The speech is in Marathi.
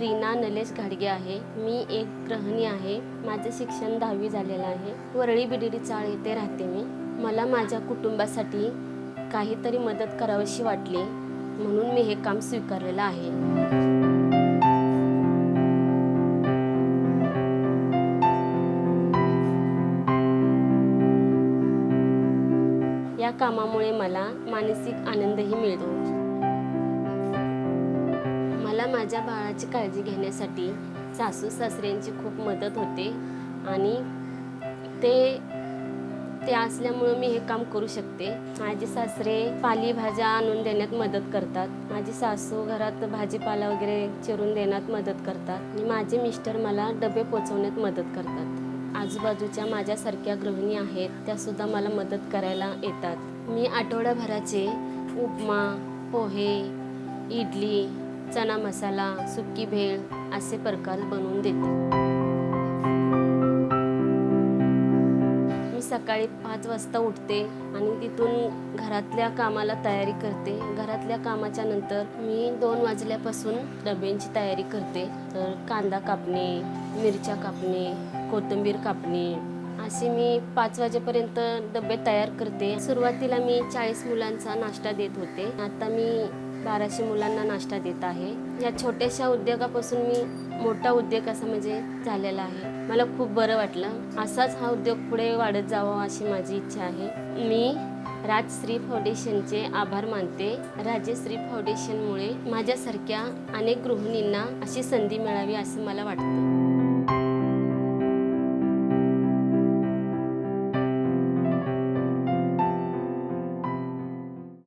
रीना नलेश घाडगे आहे। मी एक गृहिणी आहे। माझे शिक्षण 10वी झालेलं आहे। वरळी बिडडी चाळ येथे राहते मी। मला माझ्या कुटुंबासाठी काहीतरी मदत करावीशी वाटली म्हणून मी हे काम स्वीकारलेलं आहे। या कामामुळे मला मानसिक आनंदही मिळतो। मला माझ्या बाळाची काळजी घेण्यासाठी सासू सासऱ्यांची खूप मदत होते आणि ते असल्यामुळे मी हे काम करू शकते। माझे सासरे पालेभाज्या आणून देण्यात मदत करतात। माझी सासू घरात भाजीपाला वगैरे चिरून देण्यात मदत करतात आणि माझे मिस्टर मला डबे पोचवण्यात मदत करतात। आजूबाजूच्या माझ्यासारख्या गृहिणी आहेत त्या सुद्धा मला मदत करायला येतात। मी आठवड्याभराचे उपमा, पोहे, इडली, चना मसाला, सुकी भेळ असे प्रकार बनवून देते। मी सकाळी 5 वाजता उठते आणि तिथून घरातल्या कामाला तयारी करते। घरातल्या कामाच्या नंतर मी 2 वाजल्यापासून डब्यांची तयारी करते। तर कांदा कापणे, मिरच्या कापणे, कोथिंबीर कापणे असे मी 5 वाजेपर्यंत डबे तयार करते। सुरुवातीला मी 40 मुलांचा नाश्ता देत होते। आता मी 1200 मुलांना नाश्ता देत आहे। या छोट्याशा उद्योगापासून मी मोठा उद्योग असा म्हणजे झालेला आहे। मला खूप बरं वाटलं। असाच हा उद्योग पुढे वाढत जावा अशी माझी इच्छा आहे। मी राजश्री फाउंडेशनचे आभार मानते। राजश्री फाउंडेशनमुळे माझ्यासारख्या अनेक गृहिणींना अशी संधी मिळावी असं मला वाटतं।